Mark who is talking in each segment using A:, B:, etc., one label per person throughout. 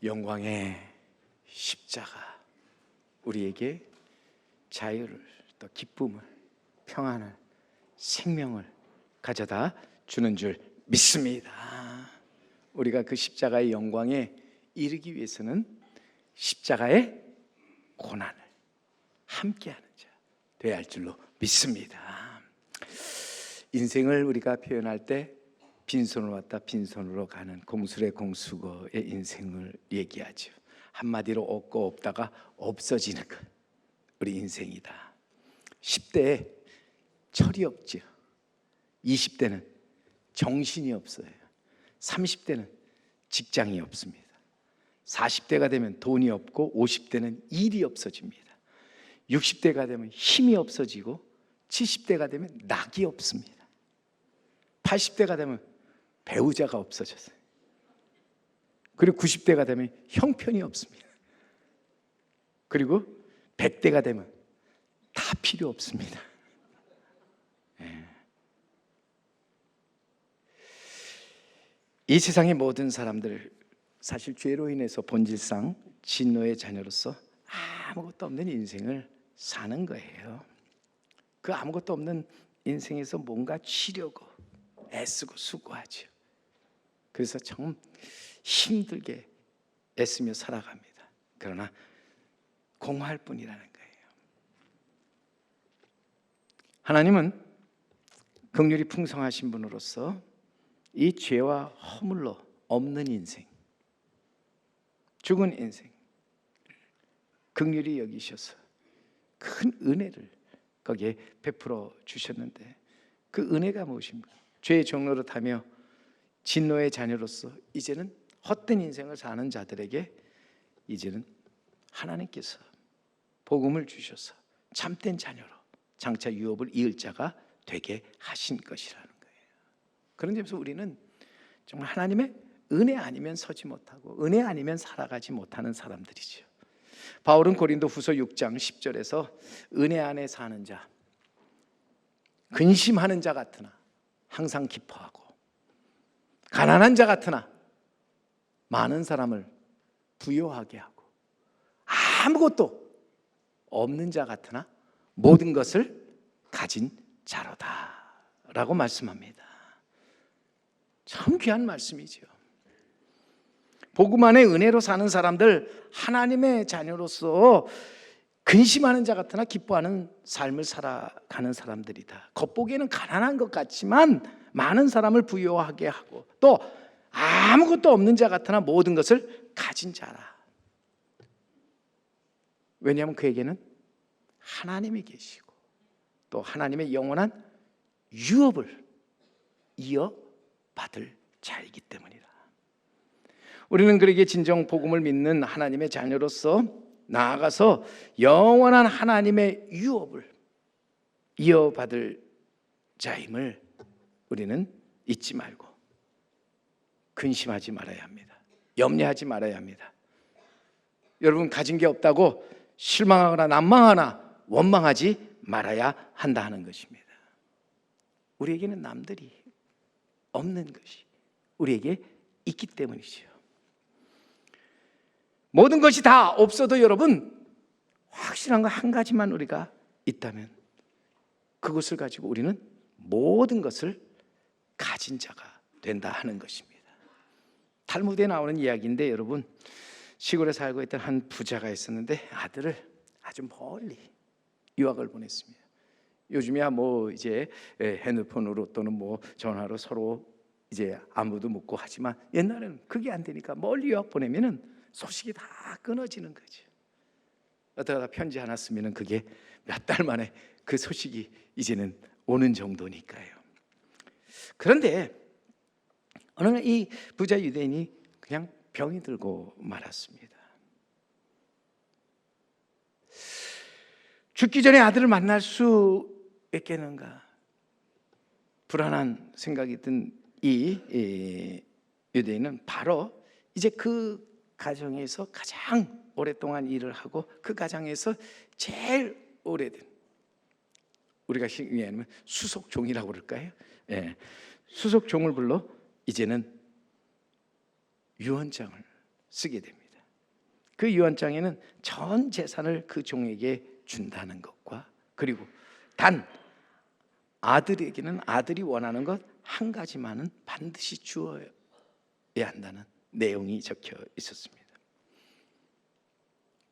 A: 영광의 십자가, 우리에게 자유를, 또 기쁨을, 평안을, 생명을 가져다 주는 줄 믿습니다. 우리가 그 십자가의 영광에 이르기 위해서는 십자가의 고난을 함께하는 자 되어야 할 줄로 믿습니다. 인생을 우리가 표현할 때 빈손으로 왔다 빈손으로 가는 공술의 공수거의 인생을 얘기하죠. 한마디로 없고 없다가 없어지는 것, 우리 인생이다. 10대에 철이 없죠. 20대는 정신이 없어요. 30대는 직장이 없습니다. 40대가 되면 돈이 없고 50대는 일이 없어집니다. 60대가 되면 힘이 없어지고 70대가 되면 낙이 없습니다. 80대가 되면 배우자가 없어졌어요. 그리고 90대가 되면 형편이 없습니다. 그리고 100대가 되면 다 필요 없습니다. 이 세상의 모든 사람들, 사실 죄로 인해서 본질상 진노의 자녀로서 아무것도 없는 인생을 사는 거예요. 그 아무것도 없는 인생에서 뭔가 치려고 애쓰고 수고하죠. 그래서 참 힘들게 애쓰며 살아갑니다. 그러나 공허할 뿐이라는 거예요. 하나님은 긍휼이 풍성하신 분으로서 이 죄와 허물로 없는 인생, 죽은 인생 긍휼히 여기셔서 큰 은혜를 거기에 베풀어 주셨는데, 그 은혜가 무엇입니까? 죄의 종로로 타며 진노의 자녀로서 이제는 헛된 인생을 사는 자들에게 이제는 하나님께서 복음을 주셔서 참된 자녀로 장차 유업을 이을 자가 되게 하신 것이라는 거예요. 그런 점에서 우리는 정말 하나님의 은혜 아니면 서지 못하고 은혜 아니면 살아가지 못하는 사람들이죠. 바울은 고린도 후서 6장 10절에서 은혜 안에 사는 자, 근심하는 자 같으나 항상 기뻐하고, 가난한 자 같으나 많은 사람을 부요하게 하고, 아무것도 없는 자 같으나 모든 것을 가진 자로다 라고 말씀합니다. 참 귀한 말씀이죠. 복음 안에 은혜로 사는 사람들, 하나님의 자녀로서 근심하는 자 같으나 기뻐하는 삶을 살아가는 사람들이다. 겉보기에는 가난한 것 같지만 많은 사람을 부유하게 하고, 또 아무것도 없는 자 같으나 모든 것을 가진 자라. 왜냐하면 그에게는 하나님이 계시고 또 하나님의 영원한 유업을 이어받을 자이기 때문이다. 우리는 그에게 진정 복음을 믿는 하나님의 자녀로서 나아가서 영원한 하나님의 유업을 이어받을 자임을 우리는 잊지 말고 근심하지 말아야 합니다. 염려하지 말아야 합니다. 여러분, 가진 게 없다고 실망하거나 난망하거나 원망하지 말아야 한다 하는 것입니다. 우리에게는 남들이 없는 것이 우리에게 있기 때문이죠. 모든 것이 다 없어도 여러분, 확실한 거 한 가지만 우리가 있다면 그것을 가지고 우리는 모든 것을 가진 자가 된다 하는 것입니다. 탈무드에 나오는 이야기인데, 여러분, 시골에 살고 있던 한 부자가 있었는데 아들을 아주 멀리 유학을 보냈습니다. 요즘이야 뭐 이제 핸드폰으로 또는 뭐 전화로 서로 이제 안부도 묻고 하지만, 옛날에는 그게 안 되니까 멀리 유학 보내면은 소식이 다 끊어지는 거죠. 어쩌다 편지 하나 쓰면은 그게 몇 달 만에 그 소식이 이제는 오는 정도니까요. 그런데 어느 날 이 부자 유대인이 그냥 병이 들고 말았습니다. 죽기 전에 아들을 만날 수 있겠는가 불안한 생각이 든 이 유대인은 바로 이제 그 가정에서 가장 오랫동안 일을 하고 그 가정에서 제일 오래된, 우리가 얘기하면 수속종이라고 그럴까요? 수속종을 불러 이제는 유언장을 쓰게 됩니다. 그 유언장에는 전 재산을 그 종에게 준다는 것과, 그리고 단 아들에게는 아들이 원하는 것 한 가지만은 반드시 주어야 한다는 내용이 적혀 있었습니다.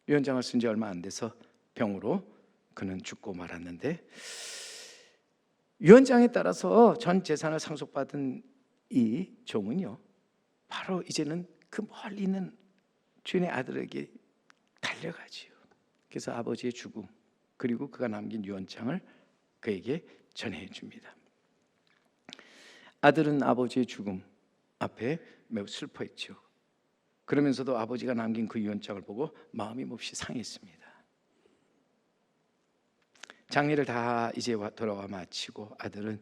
A: 유언장을 쓴 지 얼마 안 돼서 병으로 그는 죽고 말았는데, 유언장에 따라서 전 재산을 상속받은 이 종은요, 바로 이제는 그 멀리 있는 주인의 아들에게 달려가지요. 그래서 아버지의 죽음, 그리고 그가 남긴 유언장을 그에게 전해 줍니다. 아들은 아버지의 죽음 앞에 매우 슬퍼했죠. 그러면서도 아버지가 남긴 그 유언장을 보고 마음이 몹시 상했습니다. 장례를 다 이제 돌아와 마치고 아들은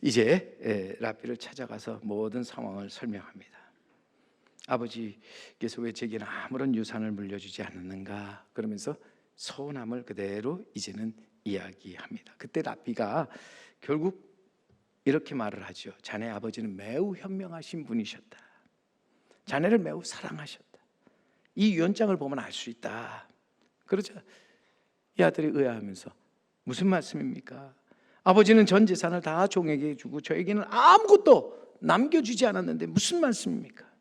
A: 이제 랍비를 찾아가서 모든 상황을 설명합니다. 아버지께서 왜 제게는 아무런 유산을 물려주지 않았는가, 그러면서 서운함을 그대로 이제는 이야기합니다. 그때 랍비가 결국 이렇게 말을 하죠. 자네 아버지는 매우 현명하신 분이셨다. 자네를 매우 사랑하셨다. 이 유언장을 보면 알 수 있다. 그러자 이 아들이 의아하면서 무슨 말씀입니까? 아버지는 전 재산을 다 종에게 주고 저에게는 아무것도 남겨주지 않았는데 무슨 말씀입니까?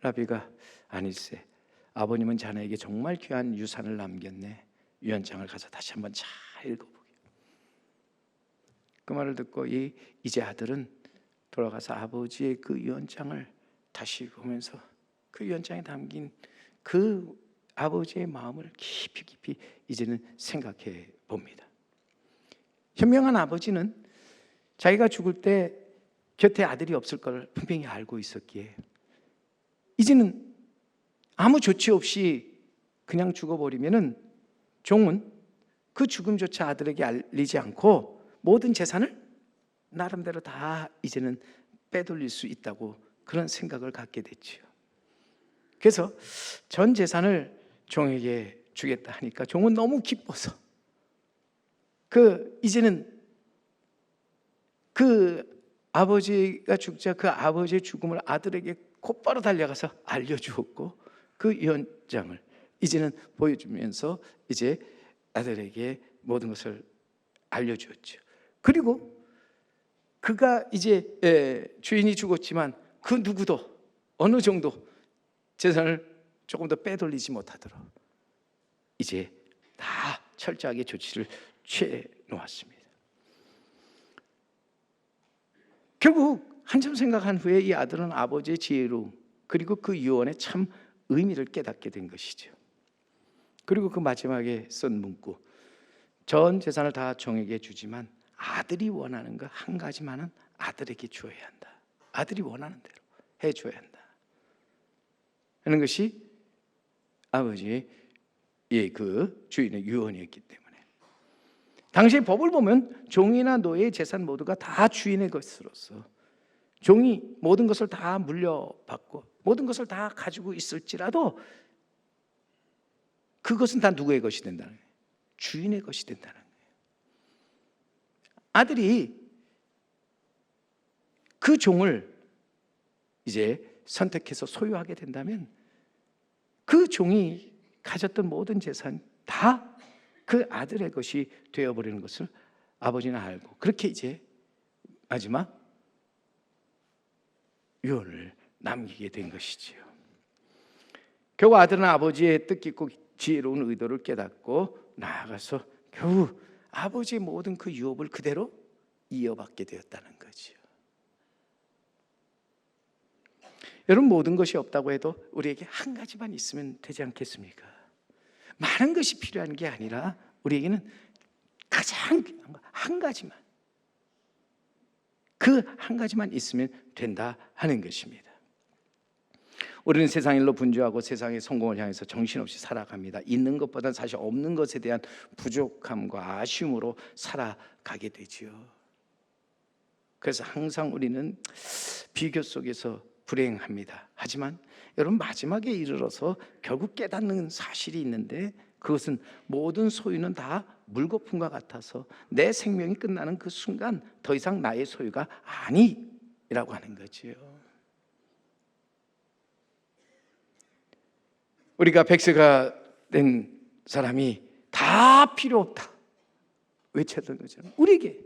A: 랍비가 아니세, 아버님은 자네에게 정말 귀한 유산을 남겼네. 유언장을 가서 다시 한번 잘 읽어보게. 그 말을 듣고 이제 아들은 돌아가서 아버지의 그 유언장을 다시 보면서 그 유언장에 담긴 그 아버지의 마음을 깊이 이제는 생각해 봅니다. 현명한 아버지는 자기가 죽을 때 곁에 아들이 없을 걸 분명히 알고 있었기에 이제는 아무 조치 없이 그냥 죽어버리면은 종은 그 죽음조차 아들에게 알리지 않고 모든 재산을 나름대로 다 이제는 빼돌릴 수 있다고 그런 생각을 갖게 됐지요. 그래서 전 재산을 종에게 주겠다 하니까 종은 너무 기뻐서 이제는 그 아버지가 죽자 그 아버지의 죽음을 아들에게 곧바로 달려가서 알려주었고, 그 유언장을 이제는 보여주면서 이제 아들에게 모든 것을 알려주었죠. 그리고 그가 이제 주인이 죽었지만 그 누구도 어느 정도 재산을 조금 더 빼돌리지 못하도록 이제 다 철저하게 조치를 취해 놓았습니다. 결국 한참 생각한 후에 이 아들은 아버지의 지혜로 그리고 그 유언의 참 의미를 깨닫게 된 것이죠. 그리고 그 마지막에 쓴 문구, 전 재산을 다 종에게 주지만 아들이 원하는 것 한 가지만은 아들에게 주어야 한다. 아들이 원하는 대로 해줘야 한다 하는 것이 아버지의 그 주인의 유언이었기 때문에, 당시의 법을 보면 종이나 노예의 재산 모두가 다 주인의 것으로서 종이 모든 것을 다 물려받고 모든 것을 다 가지고 있을지라도 그것은 다 누구의 것이 된다는 거예요? 주인의 것이 된다는 거예요. 아들이 그 종을 이제 선택해서 소유하게 된다면 그 종이 가졌던 모든 재산 다 그 아들의 것이 되어버리는 것을 아버지는 알고, 그렇게 이제 마지막 유언을 남기게 된 것이지요. 결국 아들은 아버지의 뜻깊고 지혜로운 의도를 깨닫고 나아가서 겨우 아버지의 모든 그 유업을 그대로 이어받게 되었다는 거지요. 여러분, 모든 것이 없다고 해도 우리에게 한 가지만 있으면 되지 않겠습니까? 많은 것이 필요한 게 아니라 우리에게는 가장 필요한 거 한 가지만, 그 한 가지만 있으면 된다 하는 것입니다. 우리는 세상 일로 분주하고 세상의 성공을 향해서 정신없이 살아갑니다. 있는 것보다 사실 없는 것에 대한 부족함과 아쉬움으로 살아가게 되지요. 그래서 항상 우리는 비교 속에서 불행합니다. 하지만 여러분, 마지막에 이르러서 결국 깨닫는 사실이 있는데, 그것은 모든 소유는 다 물거품과 같아서 내 생명이 끝나는 그 순간 더 이상 나의 소유가 아니라고 하는 거지요. 우리가 100세가 된 사람이 다 필요 없다 외쳤던 것처럼 우리에게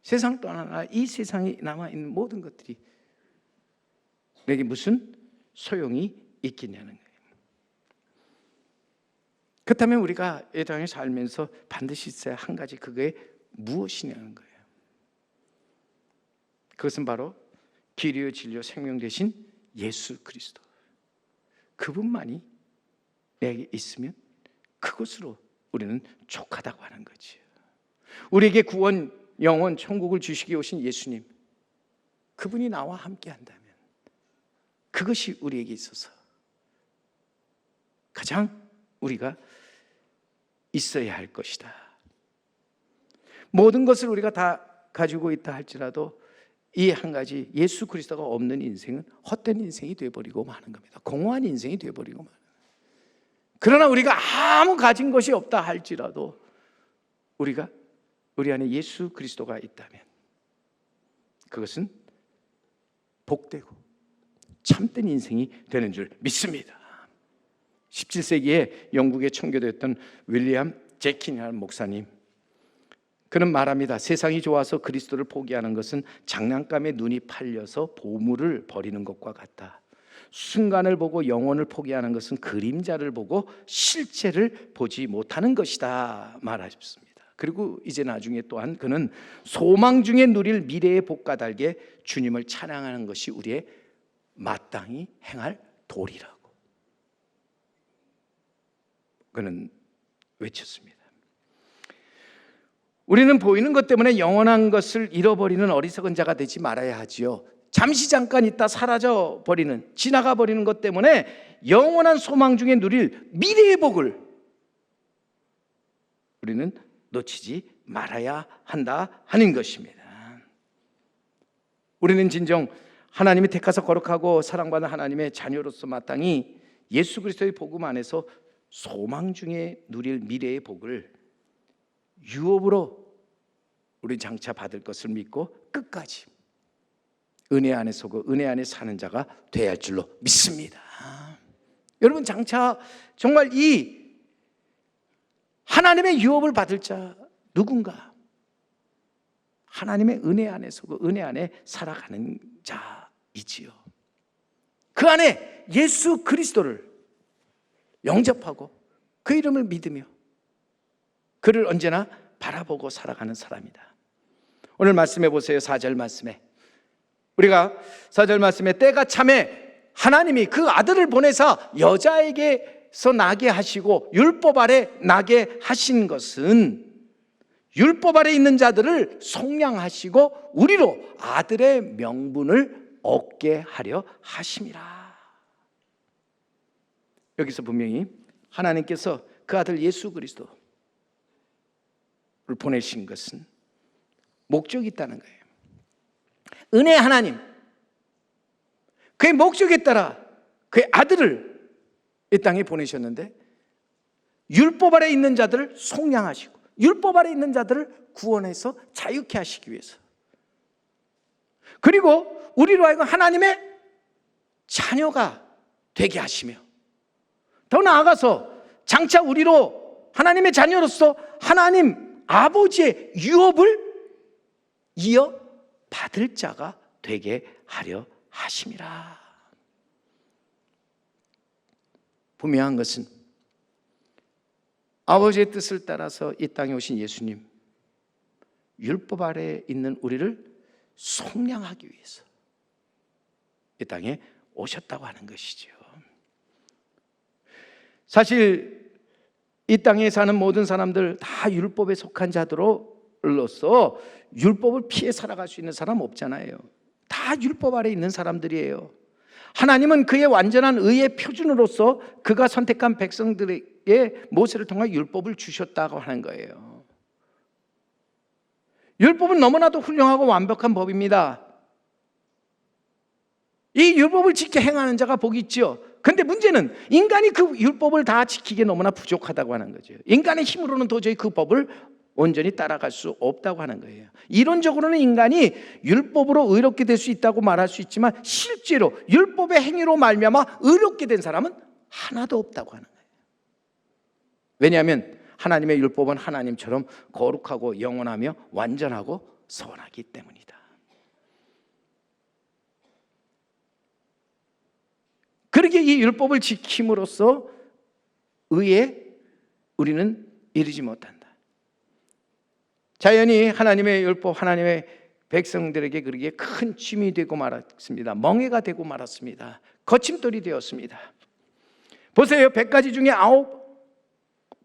A: 세상 떠나가 이 세상에 남아있는 모든 것들이 내게 무슨 소용이 있겠냐는 거예요. 그렇다면 우리가 이 땅에 살면서 반드시 있어야 한 가지, 그게 무엇이냐는 거예요. 그것은 바로 길이요 진리요 생명 되신 예수 그리스도, 그분만이 내게 있으면 그것으로 우리는 족하다고 하는 거지요. 우리에게 구원, 영원, 천국을 주시기 오신 예수님, 그분이 나와 함께 한다면 그것이 우리에게 있어서 가장 우리가 있어야 할 것이다. 모든 것을 우리가 다 가지고 있다 할지라도 이 한 가지, 예수 그리스도가 없는 인생은 헛된 인생이 되어버리고 마는 겁니다. 공허한 인생이 되어버리고 마는 겁니다. 그러나 우리가 아무 가진 것이 없다 할지라도 우리가 우리 안에 예수 그리스도가 있다면 그것은 복되고 참된 인생이 되는 줄 믿습니다. 17세기에 영국에 청교도였던 윌리엄 제킨이라는 목사님, 그는 말합니다. 세상이 좋아서 그리스도를 포기하는 것은 장난감에 눈이 팔려서 보물을 버리는 것과 같다. 순간을 보고 영혼을 포기하는 것은 그림자를 보고 실체를 보지 못하는 것이다 말하셨습니다. 그리고 이제 나중에 또한 그는 소망 중에 누릴 미래의 복과 달게 주님을 찬양하는 것이 우리의 마땅히 행할 도리라고 그는 외쳤습니다. 우리는 보이는 것 때문에 영원한 것을 잃어버리는 어리석은 자가 되지 말아야 하지요. 잠시 잠깐 있다 사라져 버리는, 지나가 버리는 것 때문에 영원한 소망 중에 누릴 미래의 복을 우리는 놓치지 말아야 한다 하는 것입니다. 우리는 진정 하나님이 택하사 거룩하고 사랑받는 하나님의 자녀로서 마땅히 예수 그리스도의 복음 안에서 소망 중에 누릴 미래의 복을 유업으로 우리 장차 받을 것을 믿고 끝까지 은혜 안에 서고 은혜 안에 사는 자가 되어야 할 줄로 믿습니다. 여러분, 장차 정말 이 하나님의 유업을 받을 자 누군가? 하나님의 은혜 안에 서고 은혜 안에 살아가는 자이지요. 그 안에 예수 그리스도를 영접하고 그 이름을 믿으며 그를 언제나 바라보고 살아가는 사람이다. 오늘 말씀해 보세요. 4절 말씀에 우리가 4절 말씀에 때가 참에 하나님이 그 아들을 보내사 여자에게서 나게 하시고 율법 아래 나게 하신 것은 율법 아래 있는 자들을 속량하시고 우리로 아들의 명분을 얻게 하려 하심이라. 여기서 분명히 하나님께서 그 아들 예수 그리스도를 보내신 것은 목적이 있다는 거예요. 은혜 하나님, 그의 목적에 따라 그의 아들을 이 땅에 보내셨는데 율법 아래 있는 자들을 속량하시고 율법 아래 있는 자들을 구원해서 자유케 하시기 위해서, 그리고 우리로 하여금 하나님의 자녀가 되게 하시며 더 나아가서 장차 우리로 하나님의 자녀로서 하나님 아버지의 유업을 이어 받을 자가 되게 하려 하심이라. 분명한 것은 아버지의 뜻을 따라서 이 땅에 오신 예수님, 율법 아래에 있는 우리를 속량하기 위해서 이 땅에 오셨다고 하는 것이죠. 사실 이 땅에 사는 모든 사람들 다 율법에 속한 자들로서 율법을 피해 살아갈 수 있는 사람 없잖아요. 다 율법 아래에 있는 사람들이에요. 하나님은 그의 완전한 의의 표준으로서 그가 선택한 백성들에게 모세를 통해 율법을 주셨다고 하는 거예요. 율법은 너무나도 훌륭하고 완벽한 법입니다. 이 율법을 지켜 행하는 자가 복이 있죠. 그런데 문제는 인간이 그 율법을 다 지키기에 너무나 부족하다고 하는 거죠. 인간의 힘으로는 도저히 그 법을 온전히 따라갈 수 없다고 하는 거예요. 이론적으로는 인간이 율법으로 의롭게 될 수 있다고 말할 수 있지만 실제로 율법의 행위로 말미암아 의롭게 된 사람은 하나도 없다고 하는 거예요. 왜냐하면 하나님의 율법은 하나님처럼 거룩하고 영원하며 완전하고 선하기 때문이다. 그렇게 이 율법을 지킴으로써 의에 우리는 이르지 못한다. 자연히 하나님의 율법, 하나님의 백성들에게 그렇게 큰 짐이 되고 말았습니다. 멍해가 되고 말았습니다. 거침돌이 되었습니다. 보세요. 100가지 중에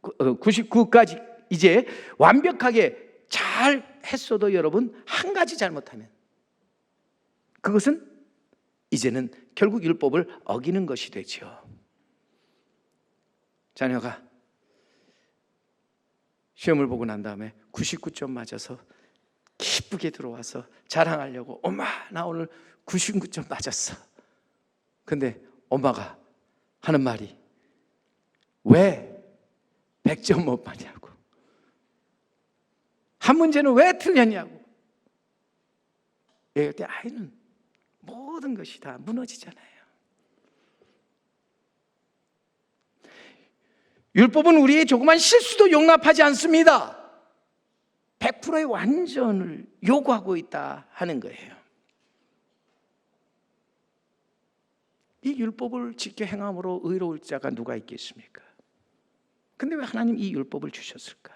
A: 99가지 이제 완벽하게 잘 했어도 여러분 한 가지 잘못하면 그것은 이제는 결국 율법을 어기는 것이 되죠. 자녀가 시험을 보고 난 다음에 99점 맞아서 기쁘게 들어와서 자랑하려고 엄마 나 오늘 99점 맞았어. 근데 엄마가 하는 말이 왜 100점 못 받냐고, 한 문제는 왜 틀렸냐고. 이럴 때 아이는 모든 것이 다 무너지잖아요. 율법은 우리의 조그만 실수도 용납하지 않습니다. 100%의 완전을 요구하고 있다 하는 거예요. 이 율법을 지켜 행함으로 의로울 자가 누가 있겠습니까? 근데 왜 하나님 이 율법을 주셨을까?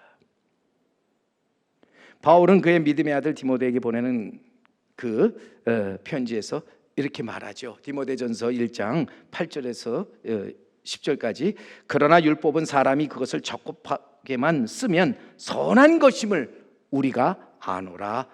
A: 바울은 그의 믿음의 아들 디모데에게 보내는 그 편지에서 이렇게 말하죠. 디모데전서 1장 8절에서 10절까지 그러나 율법은 사람이 그것을 적법하게만 쓰면 선한 것임을 우리가 아노라.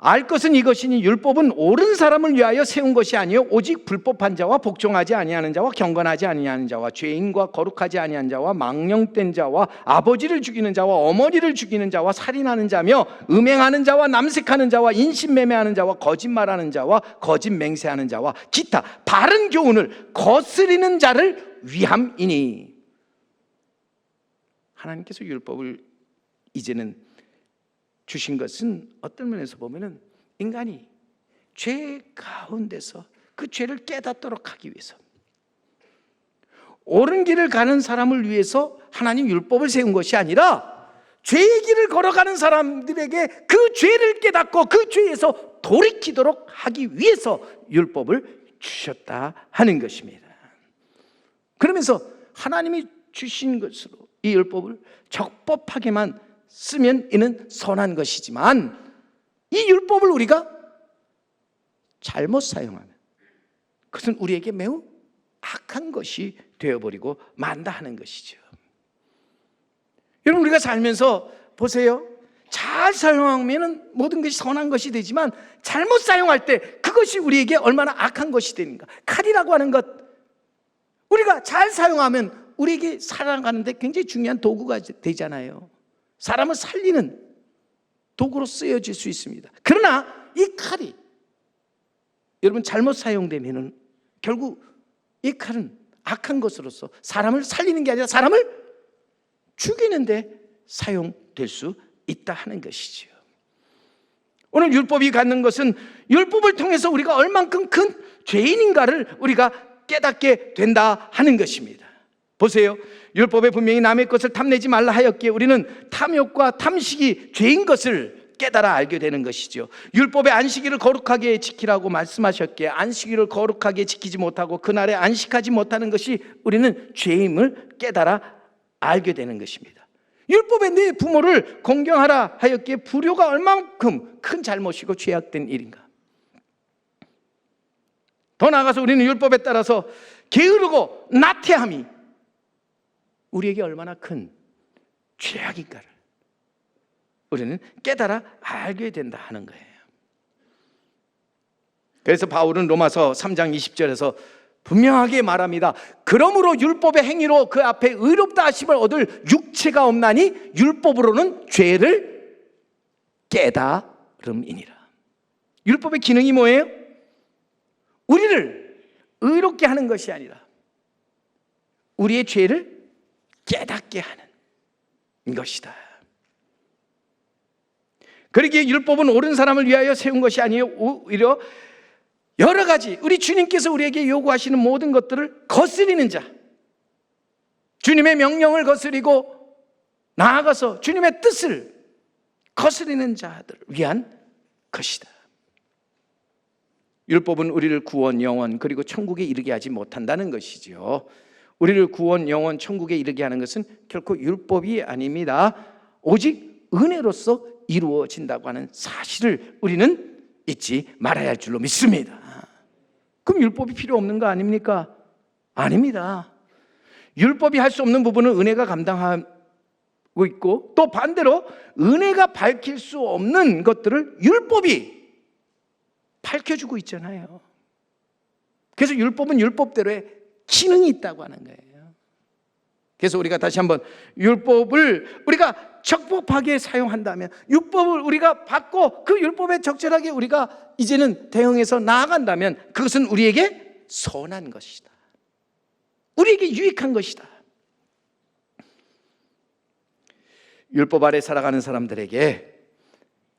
A: 알 것은 이것이니 율법은 옳은 사람을 위하여 세운 것이 아니요 오직 불법한 자와 복종하지 아니하는 자와 경건하지 아니하는 자와 죄인과 거룩하지 아니한 자와 망령된 자와 아버지를 죽이는 자와 어머니를 죽이는 자와 살인하는 자며 음행하는 자와 남색하는 자와 인신매매하는 자와 거짓말하는 자와 거짓 맹세하는 자와 기타 바른 교훈을 거스리는 자를 위함이니. 하나님께서 율법을 이제는 주신 것은 어떤 면에서 보면은 인간이 죄 가운데서 그 죄를 깨닫도록 하기 위해서, 옳은 길을 가는 사람을 위해서 하나님 율법을 세운 것이 아니라 죄의 길을 걸어가는 사람들에게 그 죄를 깨닫고 그 죄에서 돌이키도록 하기 위해서 율법을 주셨다 하는 것입니다. 그러면서 하나님이 주신 것으로 이 율법을 적법하게만 쓰면 이는 선한 것이지만 이 율법을 우리가 잘못 사용하면 그것은 우리에게 매우 악한 것이 되어버리고 만다 하는 것이죠. 여러분, 우리가 살면서 보세요. 잘 사용하면 모든 것이 선한 것이 되지만 잘못 사용할 때 그것이 우리에게 얼마나 악한 것이 되는가. 칼이라고 하는 것, 우리가 잘 사용하면 우리에게 살아가는데 굉장히 중요한 도구가 되잖아요. 사람을 살리는 도구로 쓰여질 수 있습니다. 그러나 이 칼이 여러분 잘못 사용되면 결국 이 칼은 악한 것으로서 사람을 살리는 게 아니라 사람을 죽이는 데 사용될 수 있다 하는 것이죠. 오늘 율법이 갖는 것은 율법을 통해서 우리가 얼만큼 큰 죄인인가를 우리가 깨닫게 된다 하는 것입니다. 보세요. 율법에 분명히 남의 것을 탐내지 말라 하였기에 우리는 탐욕과 탐식이 죄인 것을 깨달아 알게 되는 것이죠. 율법의 안식일을 거룩하게 지키라고 말씀하셨기에 안식일을 거룩하게 지키지 못하고 그날에 안식하지 못하는 것이 우리는 죄임을 깨달아 알게 되는 것입니다. 율법에 내 부모를 공경하라 하였기에 불효가 얼만큼 큰 잘못이고 죄악된 일인가. 더 나아가서 우리는 율법에 따라서 게으르고 나태함이 우리에게 얼마나 큰 죄악인가를 우리는 깨달아 알게 된다 하는 거예요. 그래서 바울은 로마서 3장 20절에서 분명하게 말합니다. 그러므로 율법의 행위로 그 앞에 의롭다 하심을 얻을 육체가 없나니 율법으로는 죄를 깨달음이니라. 율법의 기능이 뭐예요? 우리를 의롭게 하는 것이 아니라 우리의 죄를 깨닫게 하는 것이다. 그러기에 율법은 옳은 사람을 위하여 세운 것이 아니에요. 오히려 여러 가지 우리 주님께서 우리에게 요구하시는 모든 것들을 거스리는 자, 주님의 명령을 거스리고 나아가서 주님의 뜻을 거스리는 자들을 위한 것이다. 율법은 우리를 구원, 영원, 그리고 천국에 이르게 하지 못한다는 것이죠. 우리를 구원, 영원, 천국에 이르게 하는 것은 결코 율법이 아닙니다. 오직 은혜로서 이루어진다고 하는 사실을 우리는 잊지 말아야 할 줄로 믿습니다. 그럼 율법이 필요 없는 거 아닙니까? 아닙니다. 율법이 할 수 없는 부분은 은혜가 감당하고 있고, 또 반대로 은혜가 밝힐 수 없는 것들을 율법이 밝혀주고 있잖아요. 그래서 율법은 율법대로의 기능이 있다고 하는 거예요. 그래서 우리가 다시 한번 율법을 우리가 적법하게 사용한다면, 율법을 우리가 받고 그 율법에 적절하게 우리가 이제는 대응해서 나아간다면 그것은 우리에게 선한 것이다. 우리에게 유익한 것이다. 율법 아래 살아가는 사람들에게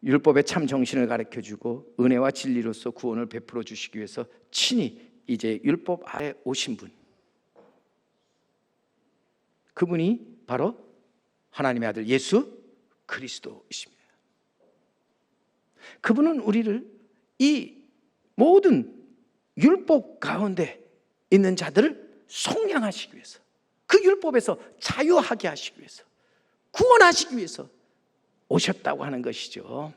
A: 율법의 참 정신을 가르쳐주고 은혜와 진리로서 구원을 베풀어 주시기 위해서 친히 이제 율법 아래 오신 분, 그분이 바로 하나님의 아들 예수 그리스도이십니다. 그분은 우리를 이 모든 율법 가운데 있는 자들을 속량하시기 위해서, 그 율법에서 자유하게 하시기 위해서, 구원하시기 위해서 오셨다고 하는 것이죠.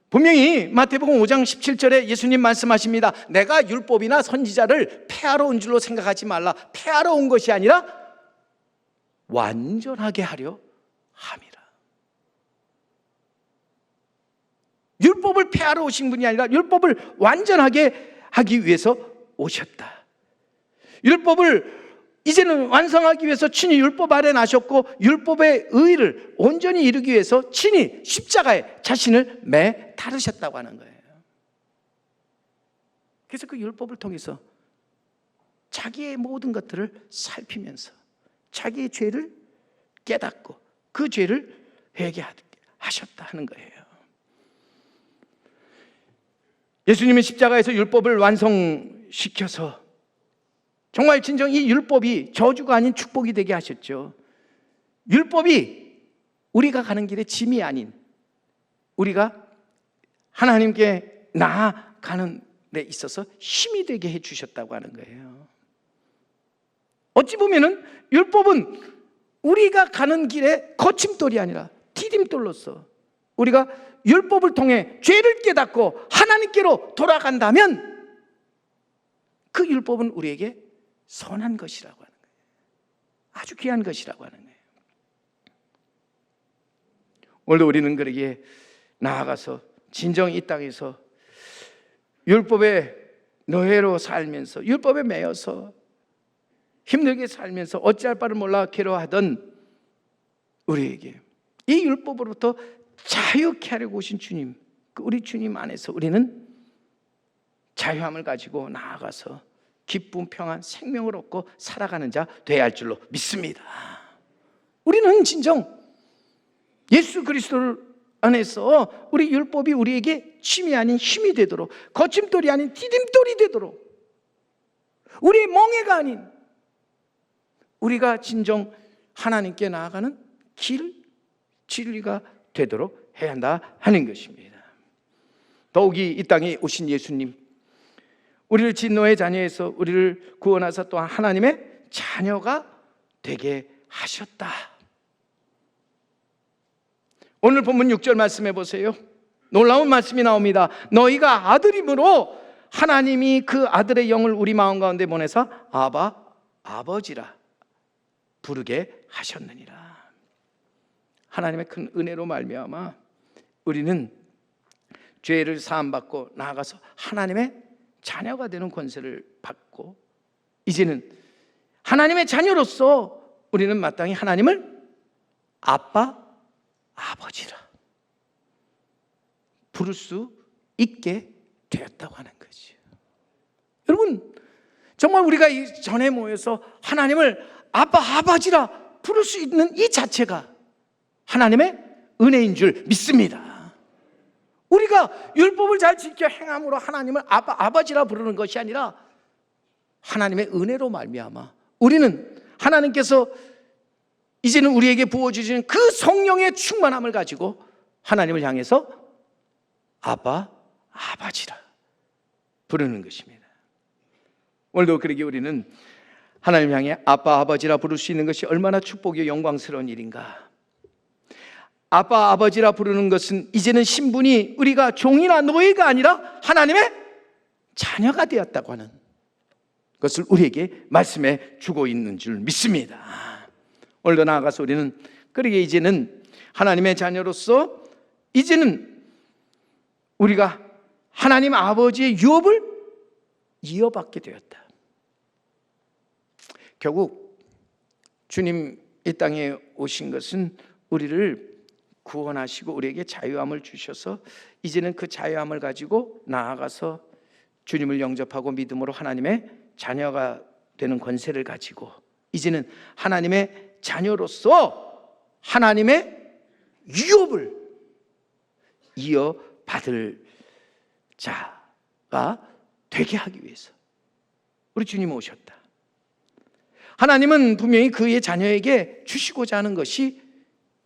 A: 분명히 마태복음 5장 17절에 예수님 말씀하십니다. 내가 율법이나 선지자를 폐하러 온 줄로 생각하지 말라. 폐하러 온 것이 아니라 완전하게 하려 함이라. 율법을 폐하러 오신 분이 아니라 율법을 완전하게 하기 위해서 오셨다. 율법을 이제는 완성하기 위해서 친히 율법 아래 나셨고, 율법의 의를 온전히 이루기 위해서 친히 십자가에 자신을 매달으셨다고 하는 거예요. 그래서 그 율법을 통해서 자기의 모든 것들을 살피면서 자기의 죄를 깨닫고 그 죄를 회개하셨다 하는 거예요. 예수님은 십자가에서 율법을 완성시켜서 정말 진정 이 율법이 저주가 아닌 축복이 되게 하셨죠. 율법이 우리가 가는 길에 짐이 아닌, 우리가 하나님께 나아가는 데 있어서 힘이 되게 해주셨다고 하는 거예요. 어찌 보면은 율법은 우리가 가는 길에 거침돌이 아니라 디딤돌로서 우리가 율법을 통해 죄를 깨닫고 하나님께로 돌아간다면 그 율법은 우리에게 선한 것이라고 하는 거예요. 아주 귀한 것이라고 하는 거예요. 오늘도 우리는 그러기에 나아가서 진정 이 땅에서 율법의 노예로 살면서, 율법에 매여서 힘들게 살면서 어찌할 바를 몰라 괴로워하던 우리에게 이 율법으로부터 자유케 하려고 오신 주님, 우리 주님 안에서 우리는 자유함을 가지고 나아가서 기쁨, 평안, 생명을 얻고 살아가는 자 되어야 할 줄로 믿습니다. 우리는 진정 예수 그리스도 안에서 우리 율법이 우리에게 침이 아닌 힘이 되도록, 거침돌이 아닌 디딤돌이 되도록, 우리의 멍에가 아닌 우리가 진정 하나님께 나아가는 길, 진리가 되도록 해야 한다 하는 것입니다. 더욱이 이 땅에 오신 예수님, 우리를 진노의 자녀에서 우리를 구원하사 또한 하나님의 자녀가 되게 하셨다. 오늘 본문 6절 말씀해 보세요. 놀라운 말씀이 나옵니다. 너희가 아들임으로 하나님이 그 아들의 영을 우리 마음 가운데 보내사 아바, 아버지라 부르게 하셨느니라. 하나님의 큰 은혜로 말미암아 우리는 죄를 사함받고 나아가서 하나님의 자녀가 되는 권세를 받고, 이제는 하나님의 자녀로서 우리는 마땅히 하나님을 아빠, 아버지라 부를 수 있게 되었다고 하는 거죠. 여러분, 정말 우리가 이 전에 모여서 하나님을 아빠, 아버지라 부를 수 있는 이 자체가 하나님의 은혜인 줄 믿습니다. 우리가 율법을 잘 지켜 행함으로 하나님을 아버지라 부르는 것이 아니라 하나님의 은혜로 말미암아 우리는 하나님께서 이제는 우리에게 부어주시는 그 성령의 충만함을 가지고 하나님을 향해서 아버지라 부르는 것입니다. 오늘도 그러기에 우리는 하나님 향해 아버지라 부를 수 있는 것이 얼마나 축복이요 영광스러운 일인가. 아버지라 부르는 것은 이제는 신분이 우리가 종이나 노예가 아니라 하나님의 자녀가 되었다고 하는 것을 우리에게 말씀해 주고 있는 줄 믿습니다. 오늘도 나아가서 우리는 그러기에 이제는 하나님의 자녀로서 이제는 우리가 하나님 아버지의 유업을 이어받게 되었다. 결국 주님 이 땅에 오신 것은 우리를 구원하시고 우리에게 자유함을 주셔서 이제는 그 자유함을 가지고 나아가서 주님을 영접하고 믿음으로 하나님의 자녀가 되는 권세를 가지고 이제는 하나님의 자녀로서 하나님의 유업을 이어받을 자가 되게 하기 위해서 우리 주님 오셨다. 하나님은 분명히 그의 자녀에게 주시고자 하는 것이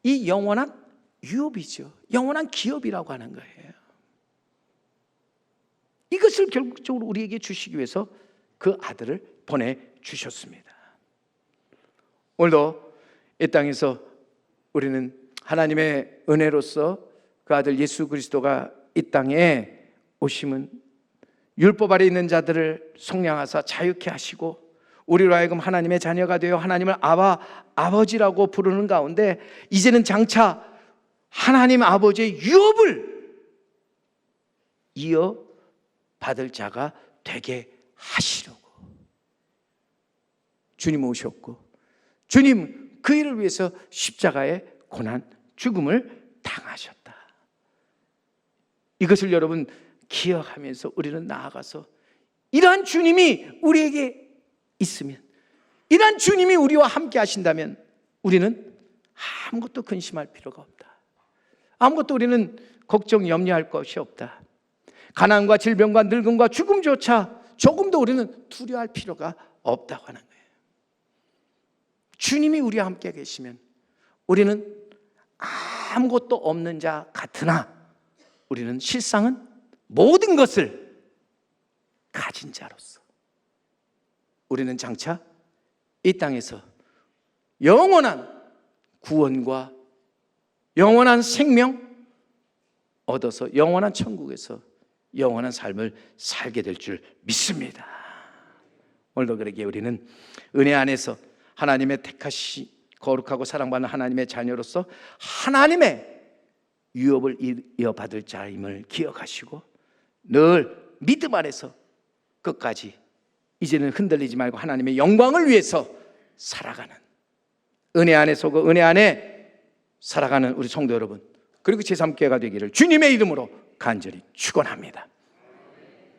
A: 이 영원한 유업이죠. 영원한 기업이라고 하는 거예요. 이것을 결국적으로 우리에게 주시기 위해서 그 아들을 보내주셨습니다. 오늘도 이 땅에서 우리는 하나님의 은혜로서 그 아들 예수 그리스도가 이 땅에 오심은 율법 아래 있는 자들을 속량하사 자유케 하시고 우리로 하여금 하나님의 자녀가 되어 하나님을 아버지라고 부르는 가운데 이제는 장차 하나님 아버지의 유업을 이어받을 자가 되게 하시려고 주님 오셨고 주님 그 일을 위해서 십자가의 고난 죽음을 당하셨다. 이것을 여러분 기억하면서 우리는 나아가서 이러한 주님이 우리에게 있으면, 이러한 주님이 우리와 함께 하신다면 우리는 아무것도 근심할 필요가 없다. 아무것도 우리는 걱정 염려할 것이 없다. 가난과 질병과 늙음과 죽음조차 조금도 우리는 두려워할 필요가 없다고 하는 거예요. 주님이 우리와 함께 계시면 우리는 아무것도 없는 자 같으나 우리는 실상은 모든 것을 가진 자로서 우리는 장차 이 땅에서 영원한 구원과 영원한 생명 얻어서 영원한 천국에서 영원한 삶을 살게 될 줄 믿습니다. 오늘도 그러기에 우리는 은혜 안에서 하나님의 택하시 거룩하고 사랑받는 하나님의 자녀로서 하나님의 유업을 이어받을 자임을 기억하시고 늘 믿음 안에서 끝까지 이제는 흔들리지 말고 하나님의 영광을 위해서 살아가는 은혜 안에 속어 은혜 안에 살아가는 우리 성도 여러분 그리고 제3교회가 되기를 주님의 이름으로 간절히 축원합니다.